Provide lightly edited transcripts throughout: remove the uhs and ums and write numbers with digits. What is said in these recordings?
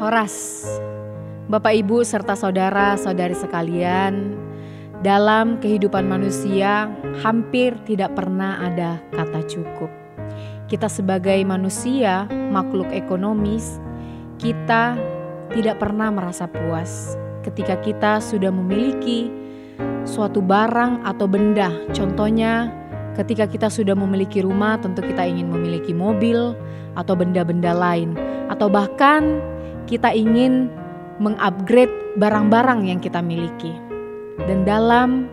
Horas, Bapak Ibu serta saudara-saudari sekalian, dalam kehidupan manusia hampir tidak pernah ada kata cukup. Kita sebagai manusia, makhluk ekonomis, kita tidak pernah merasa puas ketika kita sudah memiliki suatu barang atau benda. Contohnya, ketika kita sudah memiliki rumah, tentu kita ingin memiliki mobil atau benda-benda lain, atau bahkan kita ingin mengupgrade barang-barang yang kita miliki. Dan dalam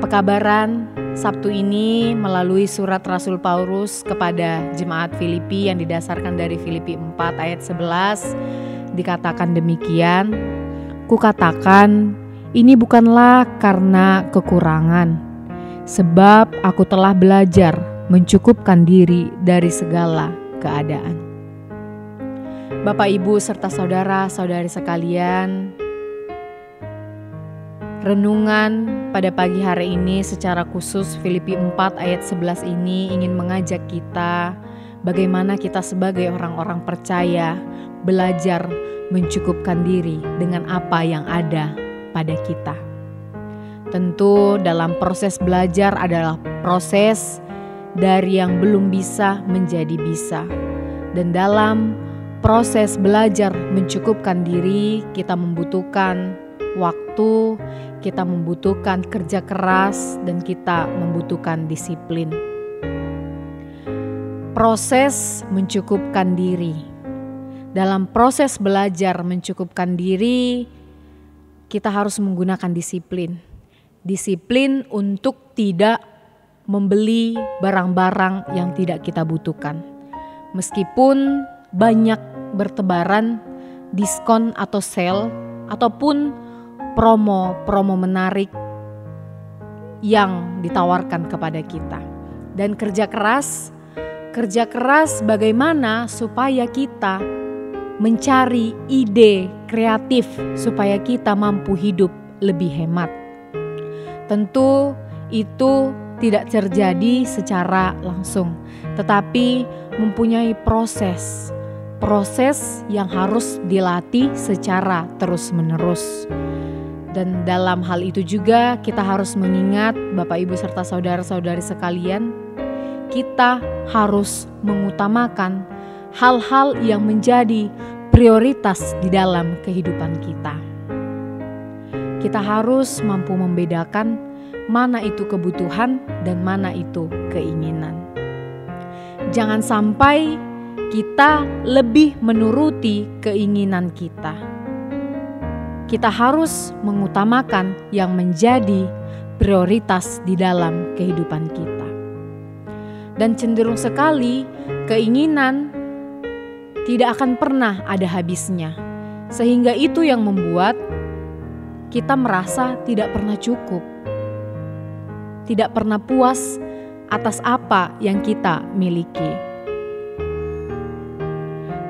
pekabaran Sabtu ini melalui surat Rasul Paulus kepada jemaat Filipi yang didasarkan dari Filipi 4 ayat 11 dikatakan demikian, "Kukatakan ini bukanlah karena kekurangan, sebab aku telah belajar mencukupkan diri dari segala keadaan." Bapak, Ibu, serta saudara-saudari sekalian, renungan pada pagi hari ini secara khusus Filipi 4 ayat 11 ini ingin mengajak kita bagaimana kita sebagai orang-orang percaya belajar mencukupkan diri dengan apa yang ada pada kita. Tentu dalam proses belajar adalah proses dari yang belum bisa menjadi bisa. Dan dalam proses belajar mencukupkan diri, kita membutuhkan waktu, kita membutuhkan kerja keras, dan kita membutuhkan disiplin. Proses mencukupkan diri. Dalam proses belajar mencukupkan diri, kita harus menggunakan disiplin. Disiplin untuk tidak membeli barang-barang yang tidak kita butuhkan. Meskipun banyak bertebaran diskon atau sale ataupun promo menarik yang ditawarkan kepada kita. Dan kerja keras bagaimana supaya kita mencari ide kreatif supaya kita mampu hidup lebih hemat. Tentu itu tidak terjadi secara langsung, tetapi mempunyai proses yang harus dilatih secara terus-menerus. Dan dalam hal itu juga kita harus mengingat, Bapak, Ibu, serta saudara-saudari sekalian, kita harus mengutamakan hal-hal yang menjadi prioritas di dalam kehidupan kita. Kita harus mampu membedakan mana itu kebutuhan dan mana itu keinginan. Jangan sampai kita lebih menuruti keinginan kita. Kita harus mengutamakan yang menjadi prioritas di dalam kehidupan kita. Dan cenderung sekali keinginan tidak akan pernah ada habisnya. Sehingga itu yang membuat kita merasa tidak pernah cukup. Tidak pernah puas atas apa yang kita miliki.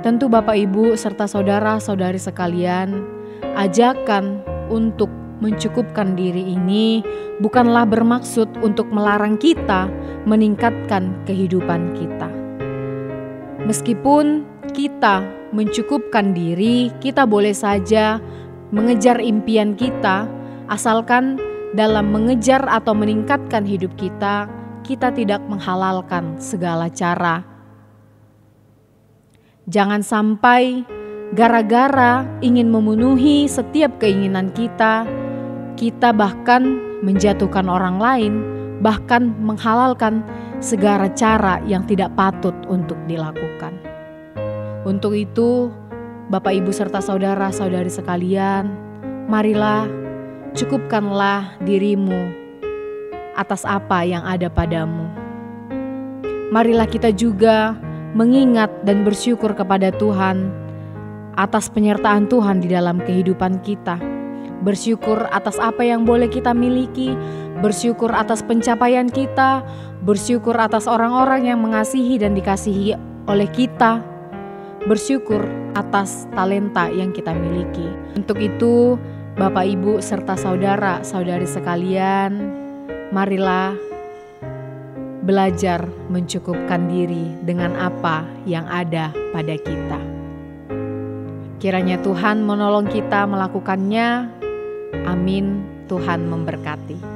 Tentu Bapak, Ibu, serta saudara-saudari sekalian, ajakan untuk mencukupkan diri ini bukanlah bermaksud untuk melarang kita meningkatkan kehidupan kita. Meskipun kita mencukupkan diri, kita boleh saja mengejar impian kita, asalkan dalam mengejar atau meningkatkan hidup kita, kita tidak menghalalkan segala cara. Jangan sampai gara-gara ingin memenuhi setiap keinginan kita, kita bahkan menjatuhkan orang lain, bahkan menghalalkan segala cara yang tidak patut untuk dilakukan. Untuk itu, Bapak, Ibu, serta saudara-saudari sekalian, marilah cukupkanlah dirimu atas apa yang ada padamu. Marilah kita juga mengingat dan bersyukur kepada Tuhan atas penyertaan Tuhan di dalam kehidupan kita. Bersyukur atas apa yang boleh kita miliki, bersyukur atas pencapaian kita, bersyukur atas orang-orang yang mengasihi dan dikasihi oleh kita, bersyukur atas talenta yang kita miliki. Untuk itu, Bapak, Ibu, serta saudara-saudari sekalian, marilah belajar mencukupkan diri dengan apa yang ada pada kita. Kiranya Tuhan menolong kita melakukannya. Amin. Tuhan memberkati.